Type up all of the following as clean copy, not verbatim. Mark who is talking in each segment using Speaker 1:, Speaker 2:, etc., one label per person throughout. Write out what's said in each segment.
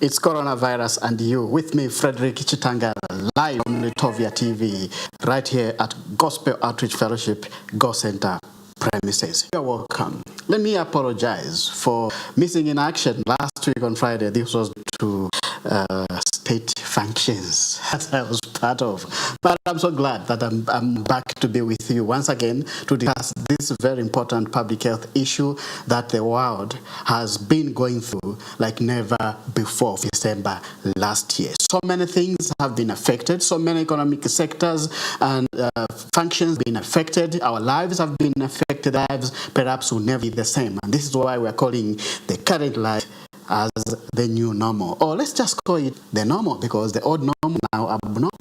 Speaker 1: It's coronavirus and you. With me, Frederick Chitanga, live on LITOVIA TV, right here at Gospel Outreach Fellowship, Go Center premises. You're welcome. Let me apologize for missing in action last week on Friday. This was to state functions that I was part of. But I'm so glad that I'm back to be with you once again to discuss this very important public health issue that the world has been going through like never before December last year. So many things have been affected, so many economic sectors and functions been affected. Our lives have been affected, lives perhaps will never be the same. And this is why we're calling the current life as the new normal. Or let's just call it the normal, because the old normal now abnormal.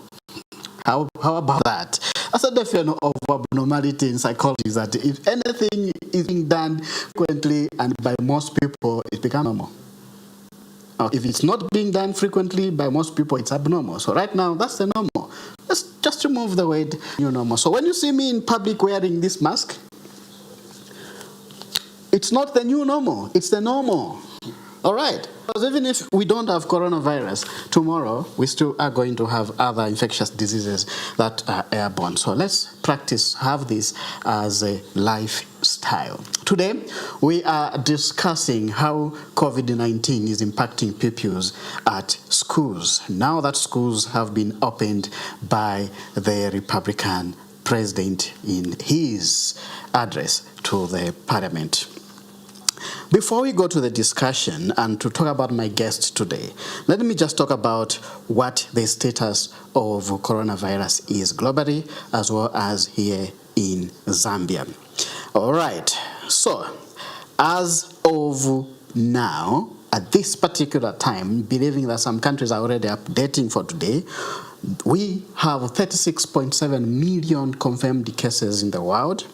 Speaker 1: How about that? That's a definition of abnormality in psychology, is that if anything is being done frequently and by most people, it becomes normal. If it's not being done frequently by most people, it's abnormal. So right now, that's the normal. Let's just remove the word new normal. So when you see me in public wearing this mask, it's not the new normal, it's the normal. All right, because even if we don't have coronavirus, tomorrow we still are going to have other infectious diseases that are airborne. So let's have this as a lifestyle. Today, we are discussing how COVID-19 is impacting pupils at schools, now that schools have been opened by the Republican president in his address to the parliament. Before we go to the discussion and to talk about my guest today, let me just talk about what the status of coronavirus is globally as well as here in Zambia. All right, so as of now, at this particular time, believing that some countries are already updating for today, we have 36.7 million confirmed cases in the world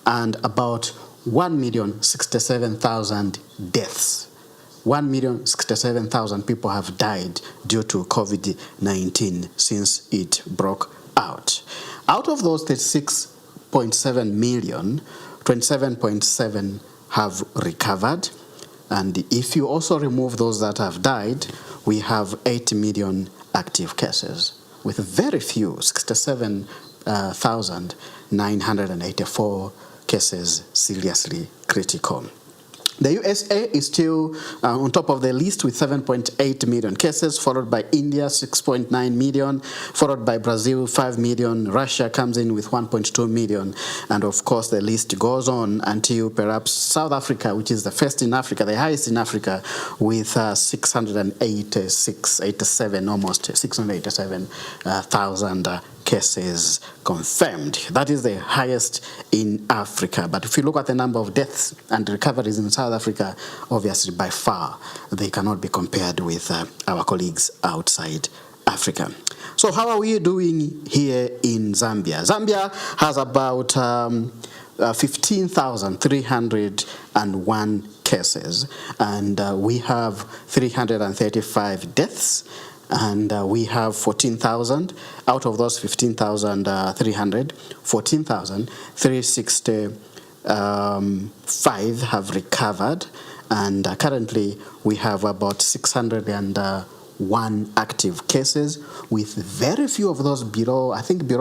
Speaker 1: and about 1,067,000 deaths. 1,067,000 people have died due to COVID-19 since it broke out. Out of those 36.7 million, 27.7 have recovered. And if you also remove those that have died, we have 8 million active cases, with very few, 67,984 cases seriously critical. The USA is still on top of the list with 7.8 million cases, followed by India, 6.9 million, followed by Brazil, 5 million. Russia comes in with 1.2 million. And of course, the list goes on until perhaps South Africa, which is the first in Africa, the highest in Africa, with 687,000 cases confirmed. That is the highest in Africa. But if you look at the number of deaths and recoveries in South Africa, obviously by far they cannot be compared with our colleagues outside Africa. So how are we doing here in Zambia? Zambia has about 15,301 cases, and we have 335 deaths. And we have 14,000 out of those 15,300, 14,365 have recovered, and currently we have about 601 active cases, with very few of those below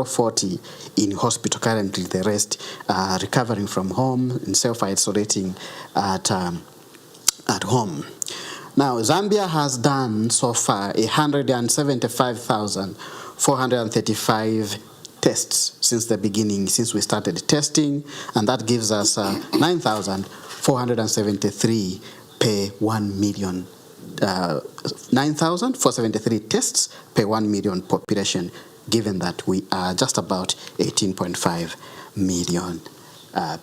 Speaker 1: 40 in hospital currently. The rest are recovering from home and self-isolating at home. Now, Zambia has done so far 175,435 tests since the beginning, since we started testing, and that gives us 9,473 per 1 million. 9,473 tests per 1 million population, given that we are just about 18.5 million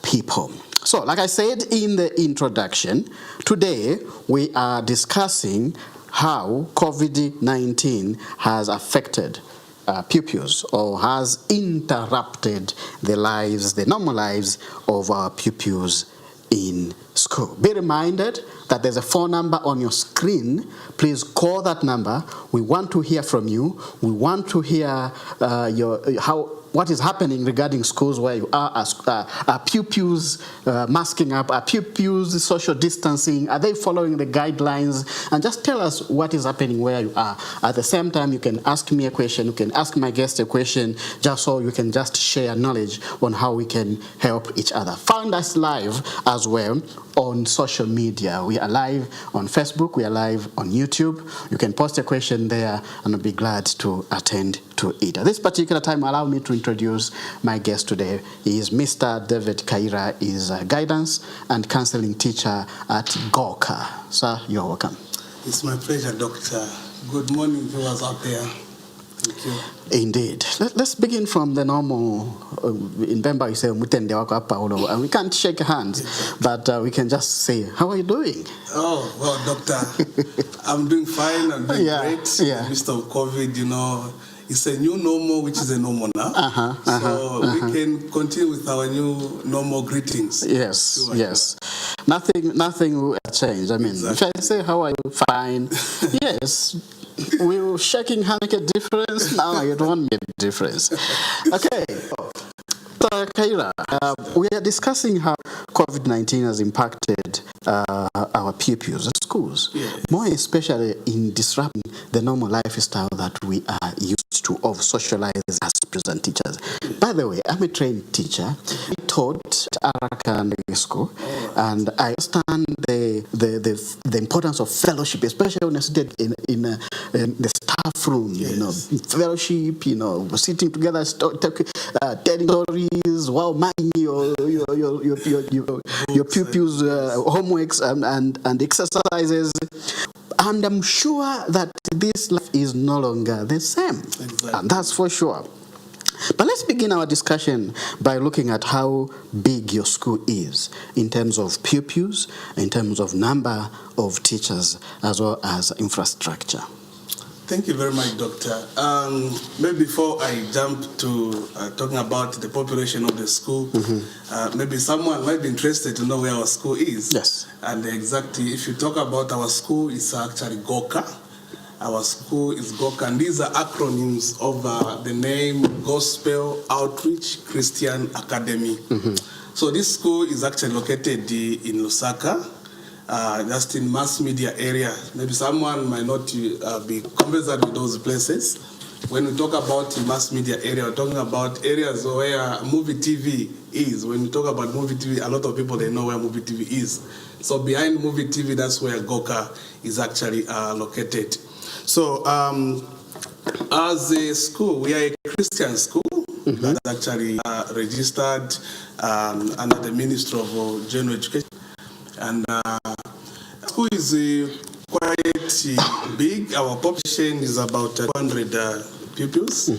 Speaker 1: people. So, like I said in the introduction, today we are discussing how COVID-19 has affected pupils, or has interrupted the normal lives of our pupils in school. Be reminded that there's a phone number on your screen. Please call that number. We want to hear from you. We want to hear what is happening regarding schools where you are, are pupils masking up, are pupils social distancing, are they following the guidelines? And just tell us what is happening where you are. At the same time, you can ask me a question, you can ask my guest a question, just so you can just share knowledge on how we can help each other. Find us live as well on social media. We are live on Facebook, we are live on YouTube. You can post a question there and I'll be glad to attend to it. At this particular time, allow me to introduce my guest today. He is Mr. David Kaira. He is a guidance and counseling teacher at GOCA. Sir, you're welcome.
Speaker 2: It's my pleasure, Doctor. Good morning, viewers out there. Thank you.
Speaker 1: Indeed. Let's begin from the normal. In Bemba, you say, and we can't shake hands, but we can just say, how are you doing?
Speaker 2: Oh, well, Doctor, I'm doing fine. I'm doing great. In the midst of COVID, you know, it's a new normal, which is a normal now. So we can continue with our new normal greetings.
Speaker 1: Yes, sure, yes. Sure. Nothing will change. I mean, exactly. If I say, how are you? Fine. Yes. Will shaking hands make a difference? No, it won't make a difference. Okay. So, Kaira, we are discussing how COVID-19 has impacted our pupils at schools, more especially in disrupting the normal lifestyle that we are used to of socializing as present teachers. By the way, I'm a trained teacher. I taught at AFRICA school, and I understand the importance of fellowship, especially when I studied in the staff room. You know, fellowship. You know, sitting together, telling stories while minding your pupils' homeworks and exercises. And I'm sure that this life is no longer the same. Exactly. And that's for sure. But let's begin our discussion by looking at how big your school is in terms of pupils, in terms of number of teachers, as well as infrastructure.
Speaker 2: Thank you very much, Doctor. Maybe before I jump to talking about the population of the school, maybe someone might be interested to know where our school is.
Speaker 1: Yes.
Speaker 2: And exactly, if you talk about our school, it's actually GOCA. Our school is GOCA, and these are acronyms of the name Gospel Outreach Christian Academy. So this school is actually located in Lusaka, just in mass media area. Maybe someone might not be conversant with those places. When we talk about the mass media area, we're talking about areas where MUVI TV is. When we talk about MUVI TV, a lot of people, they know where MUVI TV is. So behind MUVI TV, that's where GOCA is actually located. So as a school, we are a Christian school that's actually registered under the Ministry of General Education. And school is quite big. Our population is about 200 pupils.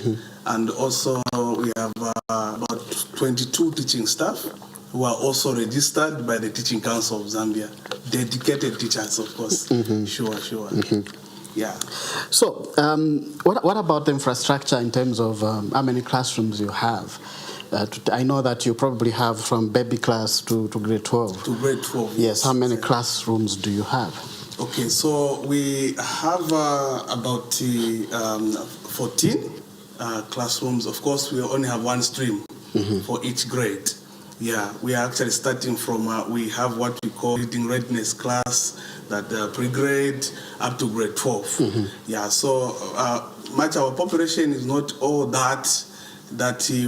Speaker 2: And also we have about 22 teaching staff who are also registered by the Teaching Council of Zambia. Dedicated teachers, of course. Sure. Yeah. So,
Speaker 1: what about the infrastructure in terms of how many classrooms you have? I know that you probably have from baby class to grade 12.
Speaker 2: To grade 12.
Speaker 1: Yes. How many classrooms do you have?
Speaker 2: Okay, so we have about 14 classrooms. Of course, we only have one stream for each grade. Yeah, we are actually starting from, we have what we call reading readiness class, that pre-grade up to grade 12. Yeah, so much our population is not all that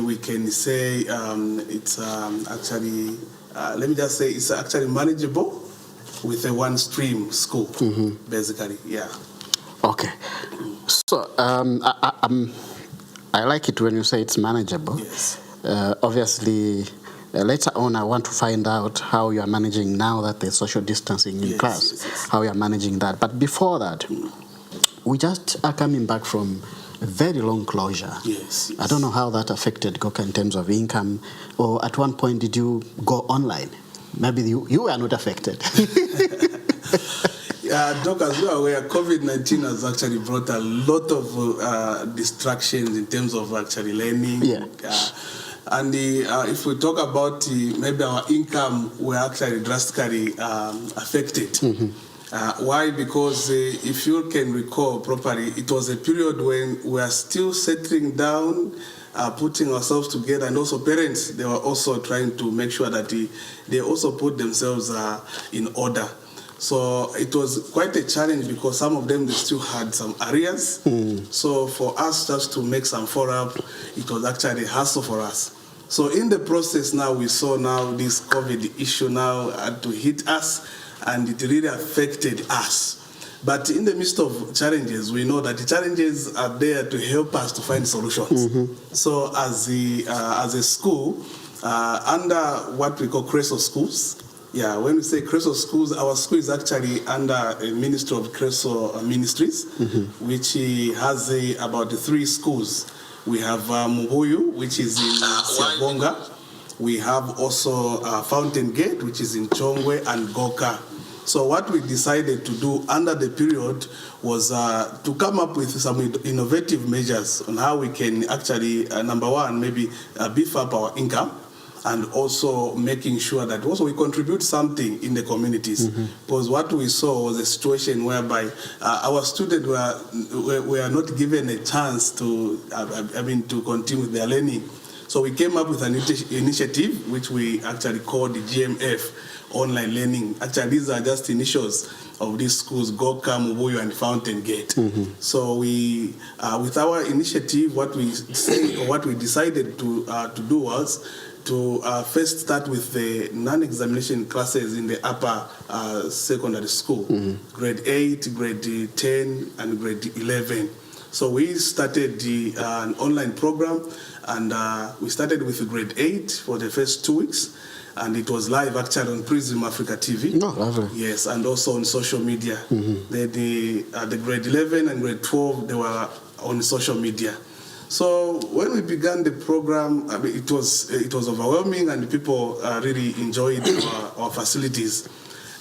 Speaker 2: we can say it's actually, let me just say, it's actually manageable with a one-stream school, basically, yeah.
Speaker 1: Okay. So I like it when you say it's manageable.
Speaker 2: Yes.
Speaker 1: Obviously, later on, I want to find out how you are managing now that there's social distancing in class, how you are managing that. But before that, we just are coming back from a very long closure.
Speaker 2: Yes.
Speaker 1: I don't know how that affected GOCA in terms of income, or at one point did you go online? Maybe you were not affected.
Speaker 2: Doc, as you are aware, COVID-19 has actually brought a lot of distractions in terms of actually learning.
Speaker 1: Yeah.
Speaker 2: And if we talk about maybe our income, we're actually drastically affected. Why? Because if you can recall properly, it was a period when we are still settling down putting ourselves together, and also parents, they were also trying to make sure that they also put themselves in order. So it was quite a challenge because some of them, they still had some arrears. So for us just to make some follow-up, it was actually a hassle for us. So in the process now, we saw now this COVID issue now had to hit us, and it really affected us. But in the midst of challenges, we know that the challenges are there to help us to find solutions. So as a school, under what we call Creso schools, when we say Creso schools, our school is actually under a Ministry of Creso Ministries, which has about 3 schools. We have MUVI, which is in Siabonga. We have also Fountain Gate, which is in Chongwe, and GOCA. So what we decided to do under the period was to come up with some innovative measures on how we can actually, number one, maybe beef up our income, and also making sure that also we contribute something in the communities. Because what we saw was a situation whereby our students were not given a chance to, to continue with their learning. So we came up with an initiative which we actually called the GMF, online learning. Actually, these are just initials of these schools, GOCA, MUVI, and Fountain Gate. So we, with our initiative, what we decided to do was to first start with the non-examination classes in the upper secondary school, grade 8, grade 10, and grade 11. So we started an online program, and we started with grade 8 for the first 2 weeks, and it was live actually on PRISM Africa TV.
Speaker 1: Oh, lovely.
Speaker 2: Yes, and also on social media. The grade 11 and grade 12, they were on social media. So when we began the program, it was overwhelming, and people really enjoyed our facilities.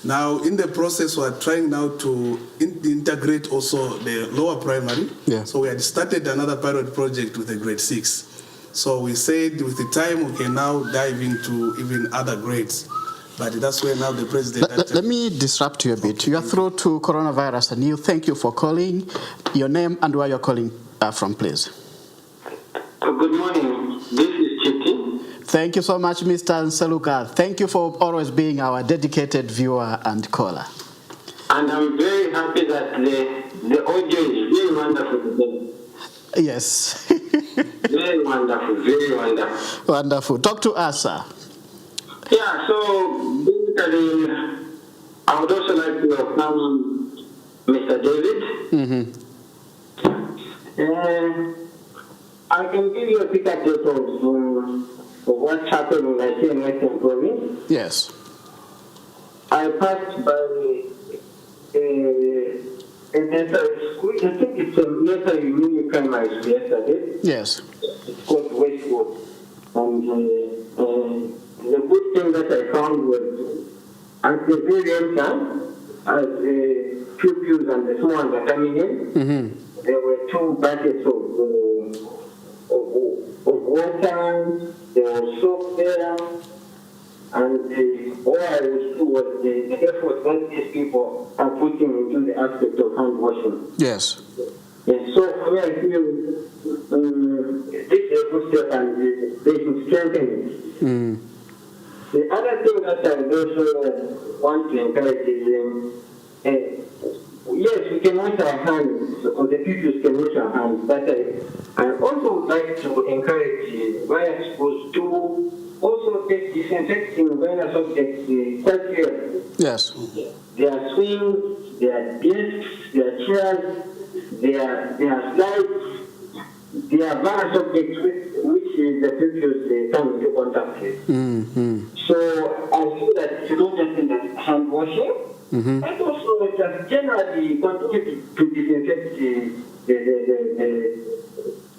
Speaker 2: Now, in the process, we are trying now to integrate also the lower primary. So we had started another pilot project with the grade 6. So we said with the time we can now dive into even other grades. But that's where now the president...
Speaker 1: Let me disrupt you a bit. Okay. You are through to coronavirus, and thank you for calling. Your name and where you're calling from, please.
Speaker 3: Good morning. This is Chiti.
Speaker 1: Thank you so much, Mr. Nseluka. Thank you for always being our dedicated viewer and caller.
Speaker 3: And I'm very happy that the audio is very wonderful today.
Speaker 1: Yes.
Speaker 3: Very wonderful, very wonderful.
Speaker 1: Wonderful. Talk to us, sir.
Speaker 3: Yeah, so basically, I would also like to welcome Mr. David. I can give you a quick update of what's happening here in Western Province.
Speaker 1: Yes.
Speaker 3: I passed by a nursery school. I think it's a nursery mini primary school yesterday.
Speaker 1: Yes.
Speaker 3: It's called Westwood. And the good thing that I found was at the very entrance, as the pupils and the small ones are coming in, there were 2 buckets of water, there was soap there, and all I was doing was the effort that these people are putting into the aspect of hand washing.
Speaker 1: Yes.
Speaker 3: And so for me, I feel this is a good step, and they should strengthen it. The other thing that I also want to encourage is, yes, we can wash our hands, or the pupils can wash our hands, but I also would like to encourage various schools to also take disinfecting various objects quite seriously.
Speaker 1: Yes.
Speaker 3: Their swings, their desks, their chairs, their slides, there are various objects which the pupils come into contact with. So I feel that it's not just in the hand washing, but also just generally continue to disinfect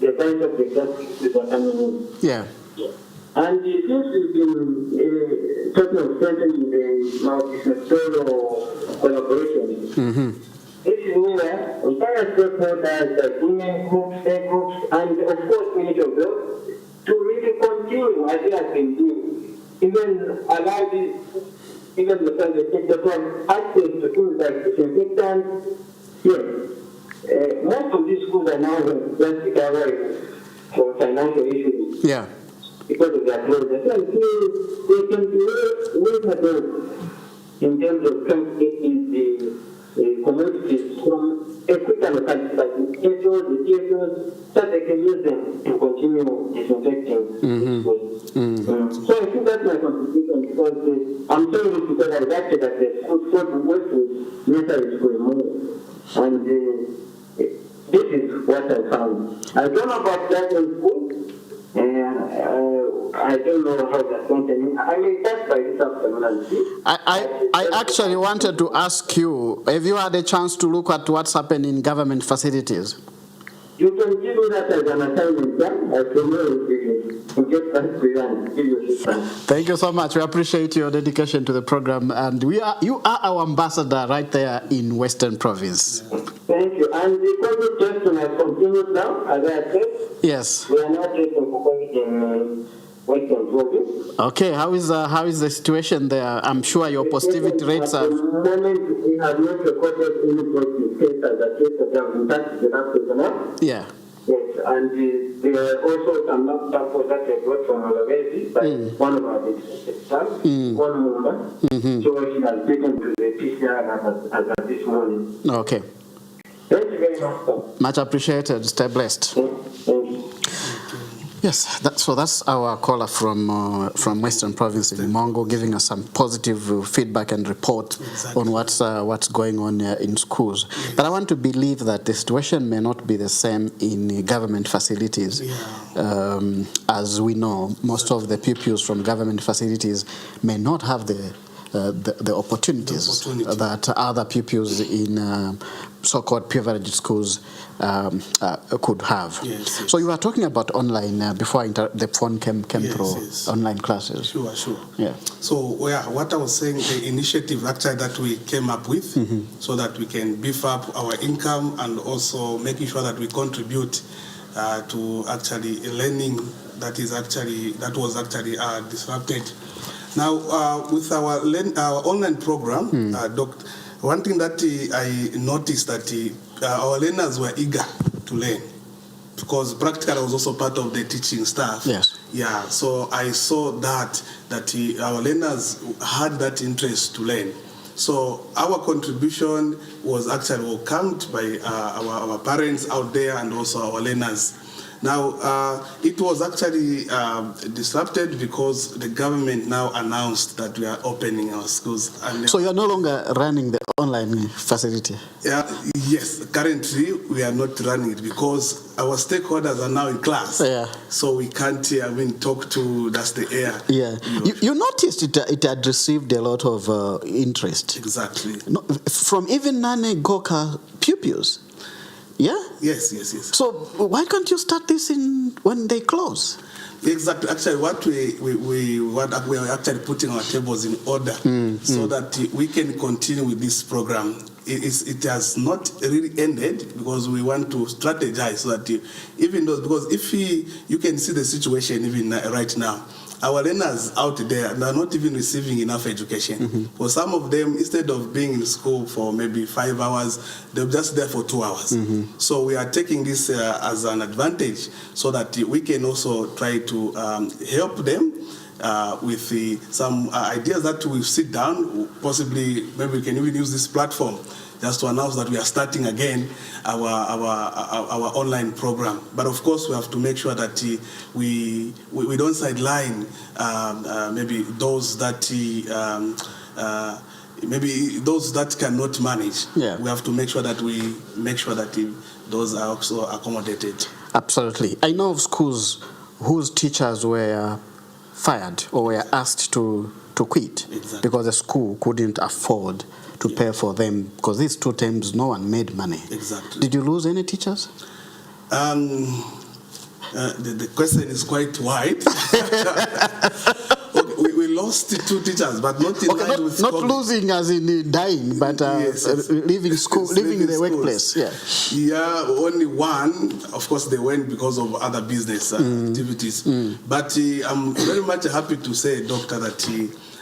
Speaker 3: the kinds of objects that are coming in.
Speaker 1: Yeah.
Speaker 3: And since we've been talking of strengthening the multi-sectoral collaboration, this is where entire stakeholders, like women groups, air groups, and of course Ministry of Health, to really continue as they have been doing, even allow even the private sector to have access to things like disinfectants. Yes. Most of these schools are now plastic arrivals. for financial issues.
Speaker 1: Yeah.
Speaker 3: Because of their clothes. So I feel they can be way ahead in terms of translating the commodities from African localities like the TFOs, so they can use them to continue disinfecting schools. So I think that's my contribution because I'm saying this because I reacted that the food work with necessary school more. And this is what I found. I don't know about that in school. I don't know how that's going to mean. I mean, that's by this afternoon.
Speaker 1: I actually wanted to ask you, have you had a chance to look at what's happening in government facilities?
Speaker 3: You can give me that as an assignment, yeah? I can get that to give you assistance.
Speaker 1: Thank you so much. We appreciate your dedication to the program, and you are our ambassador right there in Western Province.
Speaker 3: Thank you. And the COVID testing has continued now, as I said.
Speaker 1: Yes.
Speaker 3: We are now testing for COVID in Western Province.
Speaker 1: Okay, how is the situation there? I'm sure your positivity rates are...
Speaker 3: At the moment, we have not recorded any positive cases that case of them. In fact, the last personnel.
Speaker 1: Yeah.
Speaker 3: Yes, and there are also some lab samples that were brought from Olawesi by one of our staff, one member. So she has taken to the PCR as of this morning.
Speaker 1: Okay.
Speaker 3: Thank you very much, sir.
Speaker 1: Much appreciated. Stay blessed.
Speaker 3: Thank you.
Speaker 1: Yes, that's our caller from Western Province in Mongo, giving us some positive feedback and report on what's going on in schools. Yes. But I want to believe that the situation may not be the same in government facilities. Yeah. As we know, most of the pupils from government facilities may not have the opportunities that other pupils in so-called privileged schools could have. Yes, yes. So you were talking about online before the phone came through, yes. Online classes.
Speaker 2: Sure.
Speaker 1: Yeah.
Speaker 2: So what I was saying, the initiative actually that we came up with, so that we can beef up our income and also making sure that we contribute to actually learning that was actually disrupted. Now, with our online program, one thing that I noticed that our learners were eager to learn because practical was also part of the teaching staff.
Speaker 1: Yes.
Speaker 2: Yeah, so I saw that our learners had that interest to learn. So our contribution was actually welcomed by our parents out there and also our learners. Now, it was actually disrupted because the government now announced that we are opening our schools. And
Speaker 1: so you are no longer running the online facility?
Speaker 2: Yes, currently we are not running it because our stakeholders are now in class. Yeah. So we can't talk to that's the air.
Speaker 1: Yeah. You noticed it had received a lot of interest.
Speaker 2: Exactly.
Speaker 1: From even non-GOCA pupils. Yeah?
Speaker 2: Yes.
Speaker 1: So why can't you start this when they close?
Speaker 2: Exactly. Actually, what we are actually putting our tables in order so that we can continue with this program. It has not really ended because we want to strategize so that even those, because if you can see the situation even right now, our learners out there are not even receiving enough education. For some of them, instead of being in school for maybe 5 hours, they're just there for 2 hours. So we are taking this as an advantage so that we can also try to help them with some ideas that we sit down, possibly maybe we can even use this platform just to announce that we are starting again our online program. But of course, we have to make sure that we don't sideline maybe those that cannot manage. Yeah. We have to make sure that those are also accommodated.
Speaker 1: Absolutely. I know of schools whose teachers were fired or were asked to quit. Exactly. Because the school couldn't afford to pay for them, because these 2 terms no one made money.
Speaker 2: Exactly.
Speaker 1: Did you lose any teachers?
Speaker 2: The question is quite wide. We lost 2 teachers, but not in line with
Speaker 1: not
Speaker 2: COVID.
Speaker 1: Losing as in dying, but leaving school, leaving the workplace.
Speaker 2: Yeah, only one. Of course, they went because of other business activities. But I'm very much happy to say, Doctor, that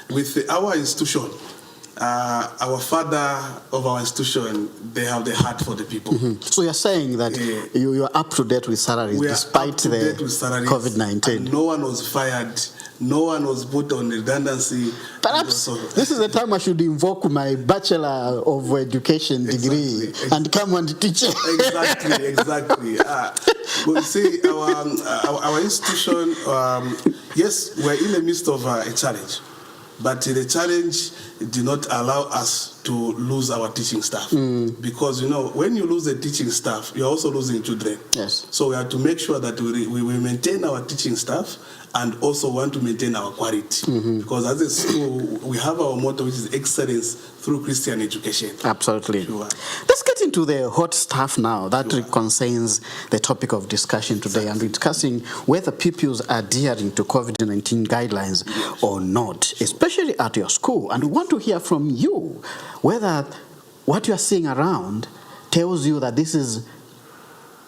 Speaker 2: with our institution, our father of our institution, they have the heart for the people.
Speaker 1: So you're saying that you are up to date with salaries despite the COVID-19.
Speaker 2: No one was fired. No one was put on redundancy.
Speaker 1: Perhaps this is the time I should invoke my Bachelor of Education degree and come and teach.
Speaker 2: Exactly. But you see, our institution, yes, we're in the midst of a challenge. But the challenge did not allow us to lose our teaching staff. Because, you know, when you lose the teaching staff, you're also losing children.
Speaker 1: Yes.
Speaker 2: So we have to make sure that we maintain our teaching staff and also want to maintain our quality. Because as a school, we have our motto, which is excellence through Christian education.
Speaker 1: Absolutely.
Speaker 2: Sure.
Speaker 1: Let's get into the hot stuff now that concerns the topic of discussion today. And we're discussing whether pupils are adhering to COVID-19 guidelines or not, especially at your school. And we want to hear from you whether what you are seeing around tells you that this is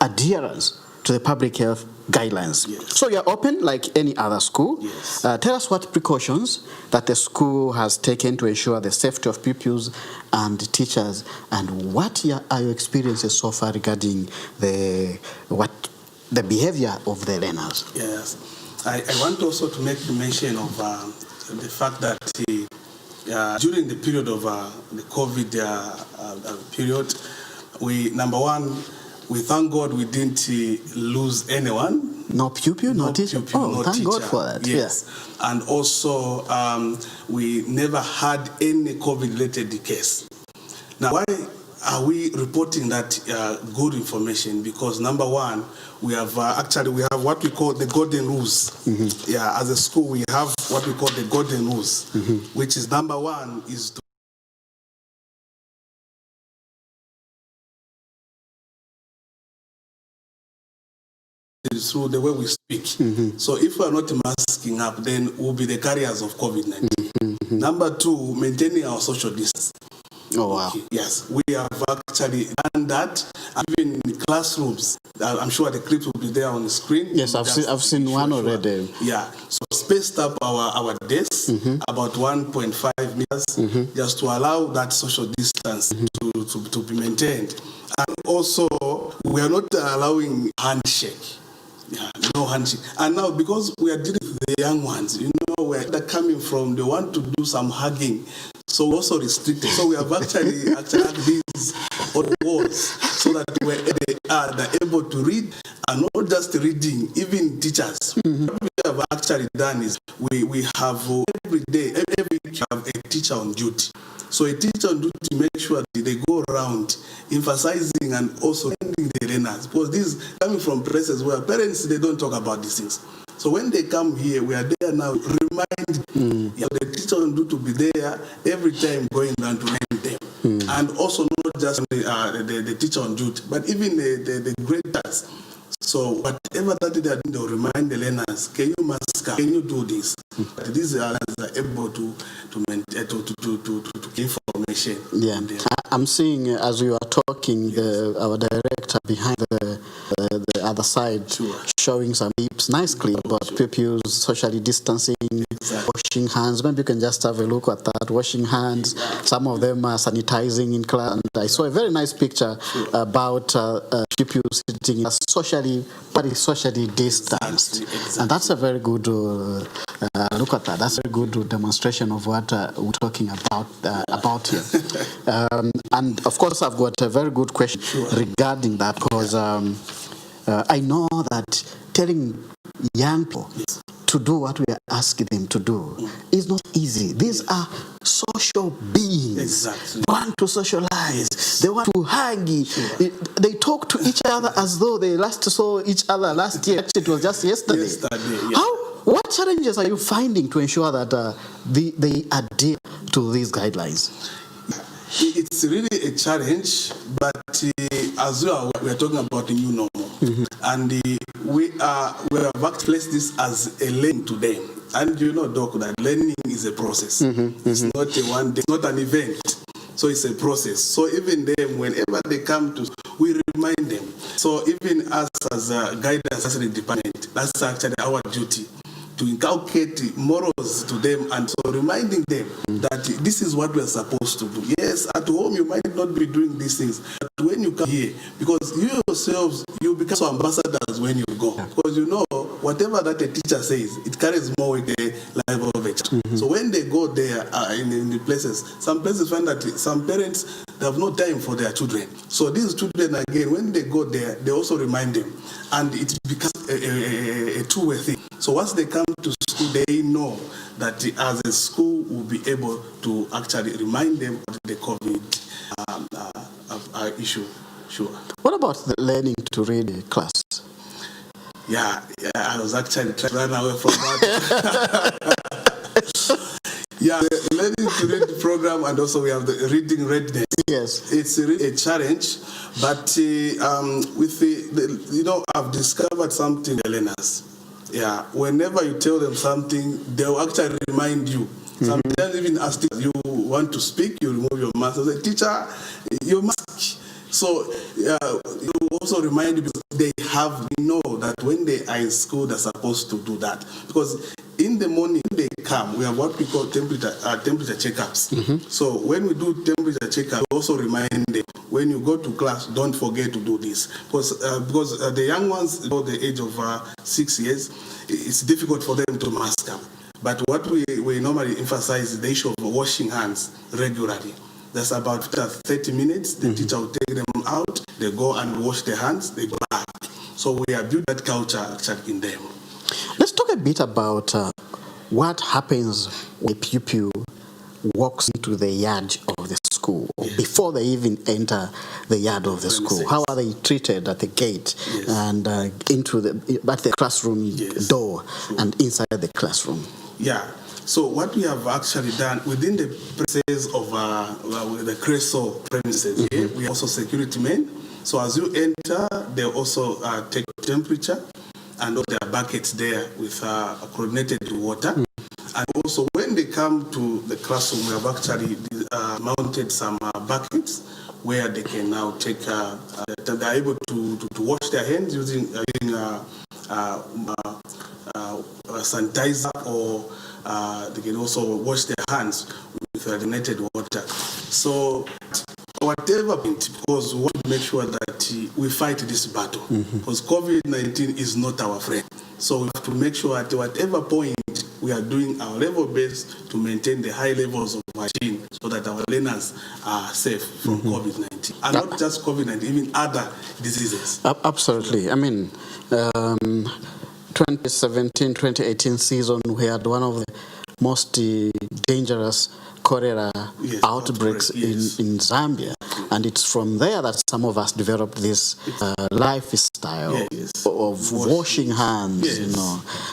Speaker 1: adherence to the public health guidelines.
Speaker 2: Yes.
Speaker 1: So you're open like any other school.
Speaker 2: Yes.
Speaker 1: Tell us what precautions that the school has taken to ensure the safety of pupils and teachers, and what are your experiences so far regarding the behavior of the learners?
Speaker 2: Yes. I want also to make mention of the fact that during the period of the COVID period, number one, we thank God we didn't lose anyone.
Speaker 1: No pupil, no teacher.
Speaker 2: No
Speaker 1: thank
Speaker 2: teacher.
Speaker 1: God for that.
Speaker 2: Yes. Yeah. And also, we never had any COVID-related case. Now, why are we reporting that good information? Because number one, we have what we call the golden rules. Yeah, as a school, we have what we call the golden rules, which is number one is to through the way we speak. So if we are not masking up, then we'll be the carriers of COVID-19. Number two, maintaining our social distance.
Speaker 1: Oh, wow.
Speaker 2: Okay. Yes, we have actually done that. Even in classrooms, I'm sure the clips will be there on the screen.
Speaker 1: Yes, I've seen one already.
Speaker 2: Yeah, so spaced up our desks about 1.5 meters, just to allow that social distance to be maintained. And also, we are not allowing handshake. Yeah, no handshake. And now, because we are dealing with the young ones, you know, where they're coming from, they want to do some hugging. So also restricted. So we have actually had these on walls so that they're able to read, and not just reading, even teachers. What we have actually done is we have every day, every week, have a teacher on duty. So a teacher on duty make sure that they go around emphasizing and also sending the learners, because this is coming from places where parents, they don't talk about these things. So when they come here, we are there now, remind the teacher on duty to be there every time going down to learn them. And also not just the teacher on duty, but even the graders. So whatever that they are doing, they'll remind the learners, can you mask up? Can you do this? These are able to give information.
Speaker 1: Yeah, I'm seeing as you are talking, our director behind the other side showing some clips, nice clip about pupils socially distancing, washing hands. Maybe you can just have a look at that, washing hands. Some of them are sanitizing in class. And I saw a very nice picture about pupils sitting socially distanced. Exactly. And that's a very good look at that. That's a good demonstration of what we're talking about here. And of course, I've got a very good question regarding that, because I know that telling young people to do what we are asking them to do is not easy. These are social beings.
Speaker 2: Exactly.
Speaker 1: They want to socialize. They want to hug. They talk to each other as though they last saw each other last year. Actually, it was just yesterday. What challenges are you finding to ensure that they adhere to these guidelines?
Speaker 2: It's really a challenge, but as well, we are talking about a new normal, and we have placed this as a learning to them. And you know, Doc, that learning is a process. It's not a one day, it's not an event. So it's a process. So even them, whenever they come to, we remind them. So even us as a guidance assessment department, that's actually our duty to inculcate morals to them, and so reminding them that this is what we are supposed to do. Yes, at home you might not be doing these things, but when you come here, because you yourselves, you become ambassadors when you go, because you know whatever that a teacher says, it carries more with the life of a child. So when they go there in the places, some places find that some parents, they have no time for their children. So these children, again, when they go there, they also remind them, and it becomes a two-way thing. So once they come to school, they know that as a school will be able to actually remind them of the COVID issue. Sure.
Speaker 1: What about the learning to read in class?
Speaker 2: Yeah, I was actually trying to run away from that. Yeah, the learning to read program, and also we have the reading readiness.
Speaker 1: Yes,
Speaker 2: it's a challenge, but with I've discovered something, the learners. Yeah, whenever you tell them something, they'll actually remind you. Sometimes even ask you want to speak, you remove your mask. I say, teacher, your mask. So you also remind you, because they know that when they are in school, they're supposed to do that. Because in the morning, when they come, we have what we call temperature checkups. So when we do temperature checkup, we also remind them, when you go to class, don't forget to do this. Because the young ones, below the age of 6 years, it's difficult for them to mask up. But what we normally emphasize is the issue of washing hands regularly. That's about 30 minutes. The teacher will take them out, they go and wash their hands, they go back. So we have built that culture actually in them.
Speaker 1: Let's talk a bit about what happens when a pupil walks into the yard of the school, or before they even enter the yard of the school. How are they treated at the gate and at the classroom door and inside the classroom? Yeah.
Speaker 2: So what we have actually done within the premises of the CRESO premises, we have also security men. So as you enter, they also take temperature, and there are buckets there with chlorinated water. And also when they come to the classroom, we have actually mounted some buckets where they can now take, they're able to wash their hands using sanitizer, or they can also wash their hands with chlorinated water. So whatever point, because we want to make sure that we fight this battle, because COVID-19 is not our friend. So we have to make sure at whatever point we are doing our level best to maintain the high levels of hygiene, so that our learners are safe from COVID-19. And not just COVID-19, even other diseases.
Speaker 1: Absolutely. I mean, 2017-2018 season, we had one of the most dangerous cholera outbreaks in Zambia, and it's from there that some of us developed this lifestyle of washing hands,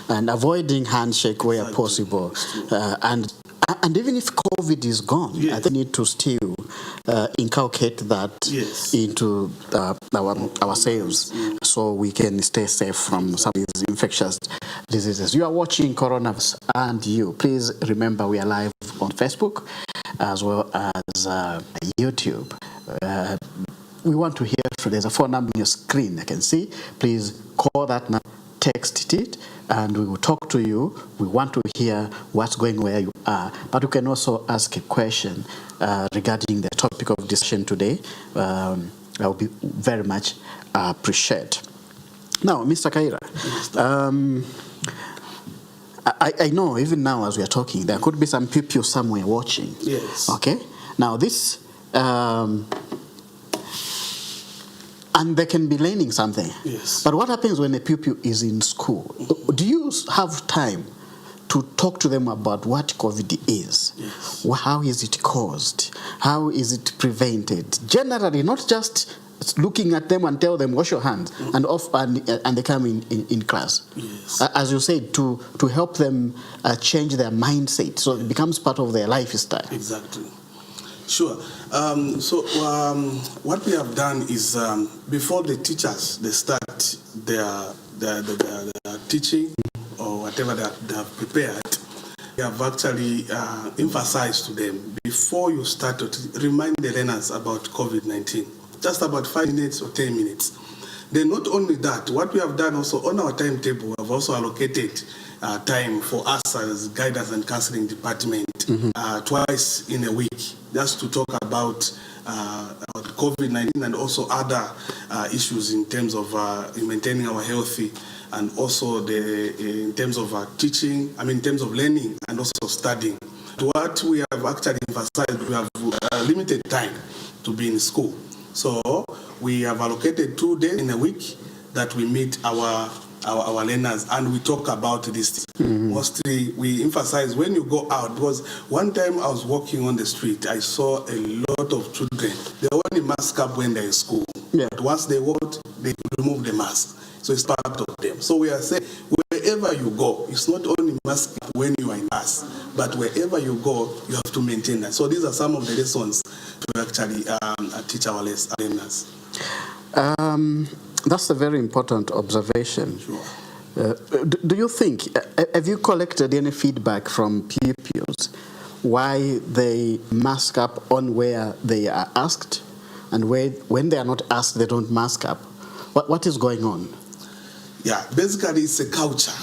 Speaker 1: and avoiding handshake where possible, and even if COVID is gone, I think we need to still inculcate that into ourselves, so we can stay safe from some of these infectious diseases. You are watching Coronavirus and You. Please remember we are live on Facebook as well as YouTube. We want to hear from, there's a phone number on your screen I can see. Please call that number, text it, and we will talk to you. We want to hear what's going where you are, but you can also ask a question regarding the topic of discussion today. I will be very much appreciate. Now, Mr. Kaira, I know even now as we are talking, there could be some people somewhere watching.
Speaker 2: Yes.
Speaker 1: Okay. Now this, and they can be learning something.
Speaker 2: Yes.
Speaker 1: But what happens when a pupil is in school? Do you have time to talk to them about what COVID is?
Speaker 2: Yes.
Speaker 1: How is it caused? How is it prevented? Generally, not just looking at them and tell them wash your hands and off, and they come in class.
Speaker 2: Yes.
Speaker 1: As you said, to help them change their mindset, so it becomes part of their lifestyle.
Speaker 2: Exactly. Sure. What we have done is before the teachers they start their teaching or whatever they have prepared, we have actually emphasized to them, before you start to remind the learners about COVID-19. Just about 5 minutes or 10 minutes. Then not only that, what we have done also on our timetable, we have also allocated time for us as guidance and counseling department twice in a week, just to talk about COVID-19 and also other issues in terms of maintaining our healthy, and also in terms of teaching, in terms of learning and also studying. What we have actually emphasized, we have limited time to be in school. So we have allocated 2 days in a week that we meet our learners and we talk about this. Mostly we emphasize when you go out, because one time I was walking on the street, I saw a lot of children. They only mask up when they're in school. Yeah. But once they walk, they remove the mask. So it's part of them. So we are saying wherever you go, it's not only mask when you are in class, but wherever you go, you have to maintain that. So these are some of the lessons to actually teach our learners.
Speaker 1: That's a very important observation.
Speaker 2: Sure.
Speaker 1: Do you think, have you collected any feedback from pupils why they mask up on where they are asked, and when they are not asked, they don't mask up? What is going on?
Speaker 2: Yeah, basically it's a culture.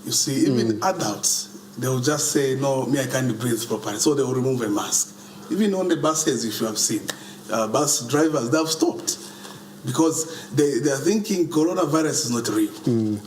Speaker 2: You see, even adults, they will just say, no, I can't breathe properly, so they will remove a mask. Even on the buses, if you have seen, bus drivers, they have stopped because they are thinking coronavirus is not real.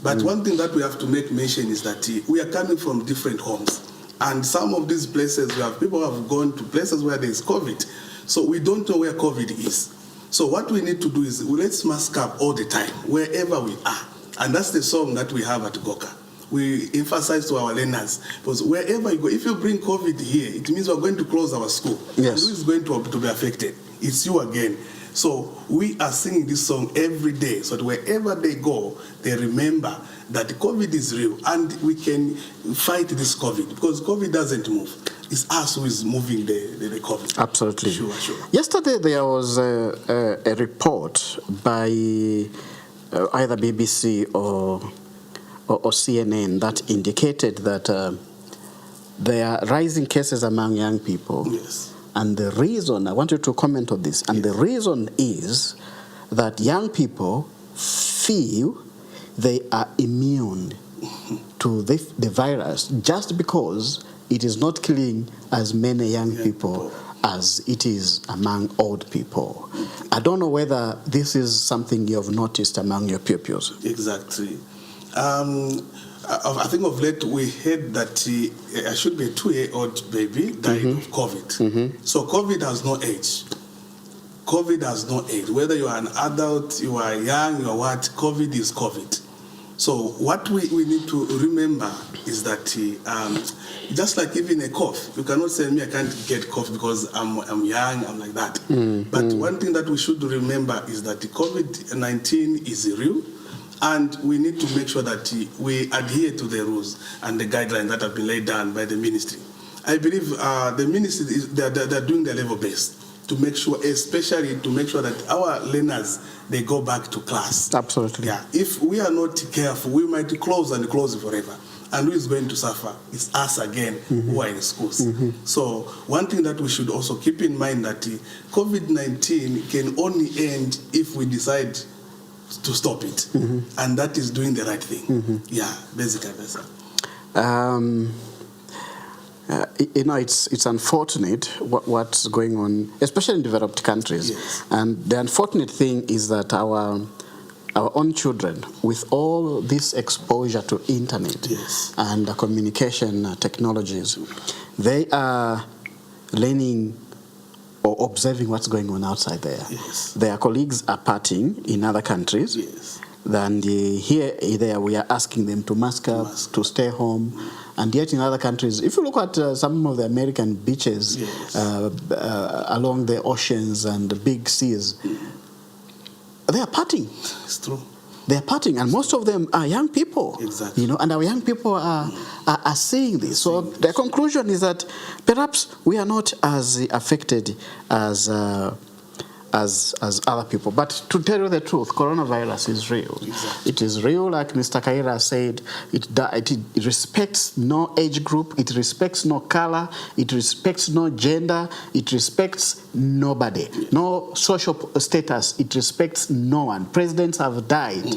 Speaker 2: But one thing that we have to make mention is that we are coming from different homes. And some of these places, people have gone to places where there is COVID. So we don't know where COVID is. So what we need to do is let's mask up all the time, wherever we are. And that's the song that we have at GOCA. We emphasize to our learners, because wherever you go, if you bring COVID here, it means we're going to close our school.
Speaker 1: Yes.
Speaker 2: And who is going to be affected? It's you again. So we are singing this song every day, so that wherever they go, they remember that COVID is real and we can fight this COVID, because COVID doesn't move. It's us who is moving the COVID.
Speaker 1: Absolutely.
Speaker 2: Sure.
Speaker 1: Yesterday there was a report by either BBC or CNN that indicated that there are rising cases among young people.
Speaker 2: Yes.
Speaker 1: And the reason, I want you to comment on this, and yes, the reason is that young people feel they are immune to the virus just because it is not killing as many young people as it is among old people. I don't know whether this is something you have noticed among your pupils.
Speaker 2: Exactly. I think of late we heard that I should be a 2-year-old baby died of COVID. So COVID has no age. COVID has no age. Whether you are an adult, you are young, you are what, COVID is COVID. So what we need to remember is that just like even a cough, you cannot say I can't get cough because I'm young, I'm like that. But one thing that we should remember is that COVID-19 is real. And we need to make sure that we adhere to the rules and the guidelines that have been laid down by the ministry. I believe the ministry, they're doing their level best to make sure, especially to make sure that our learners, they go back to class.
Speaker 1: Absolutely.
Speaker 2: Yeah. If we are not careful, we might close forever. And who is going to suffer? It's us again who are in schools. So one thing that we should also keep in mind that COVID-19 can only end if we decide to stop it, and that is doing the right thing. Yeah, basically that's it. It's unfortunate what's going on, especially in developed countries. Yes.
Speaker 1: And the unfortunate thing is that our own children, with all this exposure to internet and communication technologies, they are learning or observing what's going on outside there.
Speaker 2: Yes.
Speaker 1: Their colleagues are partying in other countries.
Speaker 2: Yes.
Speaker 1: Then there we are asking them to mask up, to stay home. And yet in other countries, if you look at some of the American beaches along the oceans and the big seas, they are partying.
Speaker 2: It's true.
Speaker 1: They are partying, and most of them are young people.
Speaker 2: Exactly.
Speaker 1: And our young people are seeing this. So the conclusion is that perhaps we are not as affected as as other people. But to tell you the truth, coronavirus is real.
Speaker 2: Exactly.
Speaker 1: It is real, like Mr. Kaira said. It respects no age group. It respects no color. It respects no gender. It respects nobody. No social status. It respects no one. Presidents have died.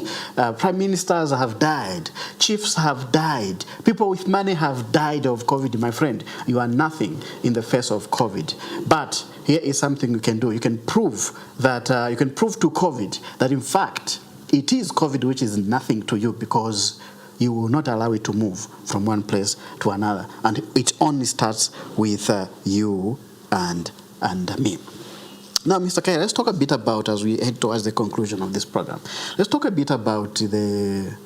Speaker 1: Prime ministers have died. Chiefs have died. People with money have died of COVID, my friend. You are nothing in the face of COVID. But here is something you can do. You can prove that you can prove to COVID that in fact it is COVID which is nothing to you, because you will not allow it to move from one place to another, and it only starts with you and me. Now, Mr. Kaira, let's talk a bit about, as we head towards the conclusion of this program, let's talk a bit about the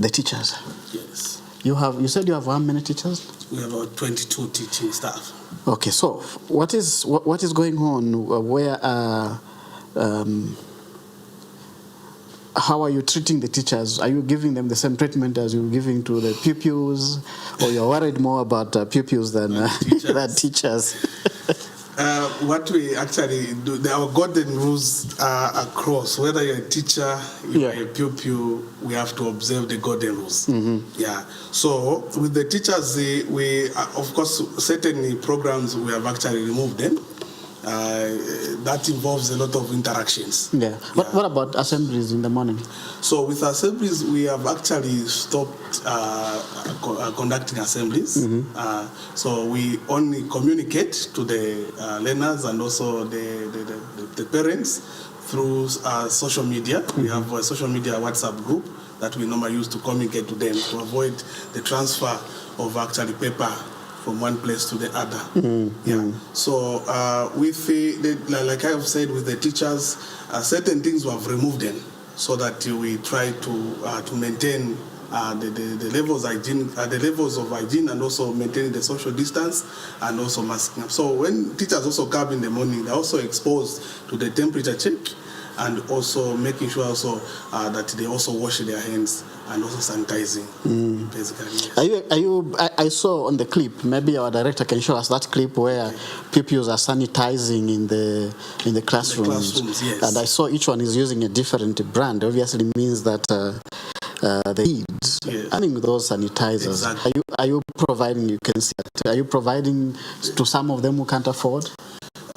Speaker 1: teachers.
Speaker 2: Yes.
Speaker 1: You said you have how many teachers?
Speaker 2: We have about 22 teaching staff.
Speaker 1: Okay, so what is going on? Where how are you treating the teachers? Are you giving them the same treatment as you're giving to the pupils, or you're worried more about pupils than teachers?
Speaker 2: What we actually do, our golden rules are across. Whether you're a teacher, you're a pupil, we have to observe the golden rules. Yeah. So with the teachers, we of course certain programs we have actually removed them. That involves a lot of interactions.
Speaker 1: Yeah. What about assemblies in the morning?
Speaker 2: So with assemblies, we have actually stopped conducting assemblies. So we only communicate to the learners and also the parents through social media. We have a social media WhatsApp group that we normally use to communicate to them, to avoid the transfer of actually paper from one place to the other. So with like I have said, with the teachers, certain things we have removed them so that we try to maintain the levels of hygiene, and also maintaining the social distance, and also masking up. So when teachers also come in the morning, they're also exposed to the temperature check, and also making sure also that they also wash their hands and also sanitizing. Basically, yes.
Speaker 1: I saw on the clip, maybe our director can show us that clip where pupils are sanitizing in the classrooms.
Speaker 2: Yes.
Speaker 1: And I saw each one is using a different brand. Obviously means that the needs, I think those sanitizers.
Speaker 2: Exactly.
Speaker 1: Are you providing? You can see that. Are you providing to some of them who can't afford?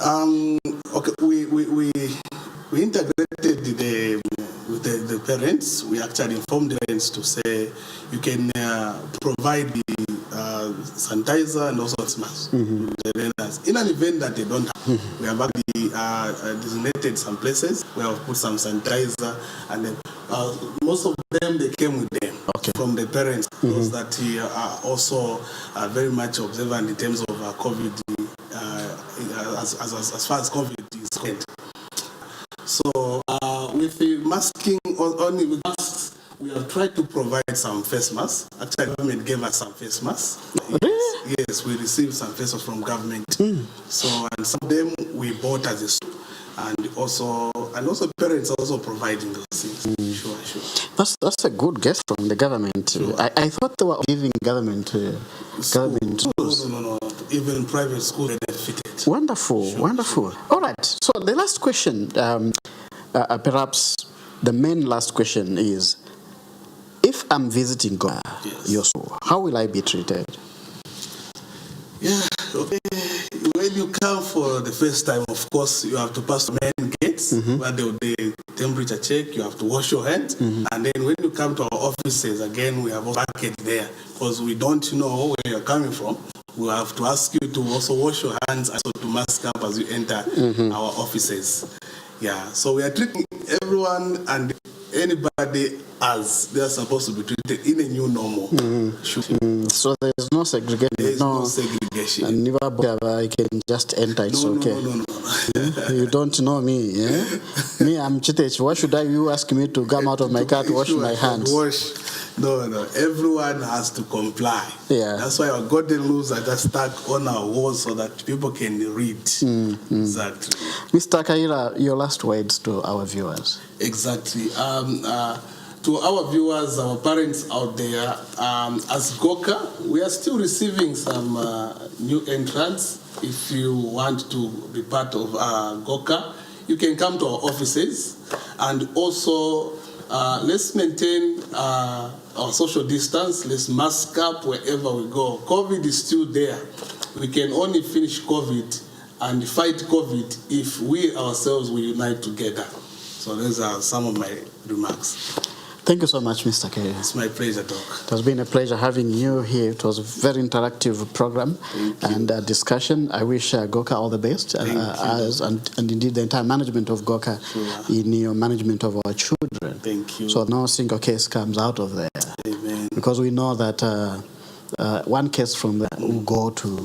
Speaker 2: Okay, we integrated with the parents. We actually informed the parents to say you can provide the sanitizer and also masks to the learners. In an event that they don't have, we have actually designated some places where we've put some sanitizer, and then most of them, they came with them from the parents, those that are also very much observant in terms of COVID, as far as COVID is concerned. So with the masking, only with masks, we have tried to provide some face masks. Actually, the government gave us some face masks. Yes, we received some face masks from government. So, and some of them we bought as a school. And also parents are also providing those things. Sure.
Speaker 1: That's a good guess from the government. Sure. I thought they were giving government schools.
Speaker 2: No. Even private school benefited.
Speaker 1: Wonderful, wonderful. All right. So the last question, perhaps the main last question is, if I'm visiting your school, how will I be treated?
Speaker 2: Yeah. Okay. When you come for the first time, of course, you have to pass the main gates where the temperature check. You have to wash your hands, and then when you come to our offices, again, we have a bucket there because we don't know where you're coming from. We have to ask you to also wash your hands and also to mask up as you enter our offices. Yeah. So we are treating everyone and anybody as they are supposed to be treated in a new normal.
Speaker 1: So there is no segregation.
Speaker 2: There is no segregation.
Speaker 1: And never I can just enter. It's okay.
Speaker 2: No.
Speaker 1: You don't know me. Yeah? Me, I'm Chitech. Why should you ask me to come out of my car to wash my hands?
Speaker 2: No. Everyone has to comply.
Speaker 1: Yeah.
Speaker 2: That's why our golden rules are just stuck on our walls so that people can read. Exactly.
Speaker 1: Mr. Kaira, your last words to our viewers.
Speaker 2: Exactly. to our viewers, our parents out there, as GOCA, we are still receiving some new entrants. If you want to be part of GOCA, you can come to our offices. And also, let's maintain our social distance. Let's mask up wherever we go. COVID is still there. We can only finish COVID and fight COVID if we ourselves will unite together. So those are some of my remarks.
Speaker 1: Thank you so much, Mr. Kaira.
Speaker 2: It's my pleasure, Doc.
Speaker 1: It has been a pleasure having you here. It was a very interactive program and discussion. I wish GOCA all the best, and indeed the entire management of GOCA in your management of our children.
Speaker 2: Thank you.
Speaker 1: So no single case comes out of there.
Speaker 2: Amen.
Speaker 1: Because we know that one case from there will go to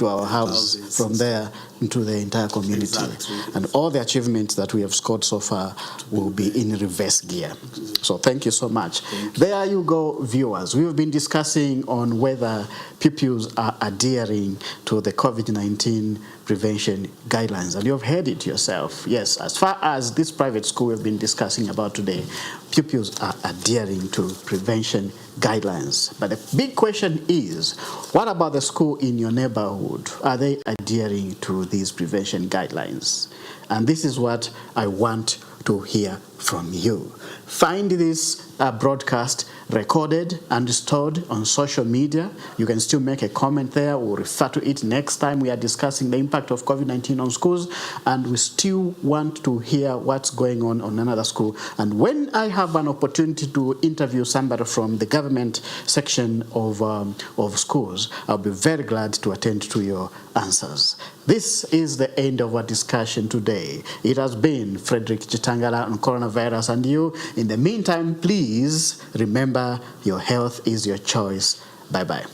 Speaker 1: our house, from there into the entire community.
Speaker 2: Exactly.
Speaker 1: And all the achievements that we have scored so far will be in reverse gear. So thank you so much. There you go, viewers. We've been discussing on whether pupils are adhering to the COVID-19 prevention guidelines. And you've heard it yourself. Yes, as far as this private school we've been discussing about today, pupils are adhering to prevention guidelines. But the big question is, what about the school in your neighborhood? Are they adhering to these prevention guidelines? And this is what I want to hear from you. Find this broadcast recorded and stored on social media. You can still make a comment there. We'll refer to it next time we are discussing the impact of COVID-19 on schools, and we still want to hear what's going on another school. And when I have an opportunity to interview somebody from the government section of schools, I'll be very glad to attend to your answers. This is the end of our discussion today. It has been Frederick Chitangala on coronavirus and you. In the meantime, please remember your health is your choice. Bye-bye.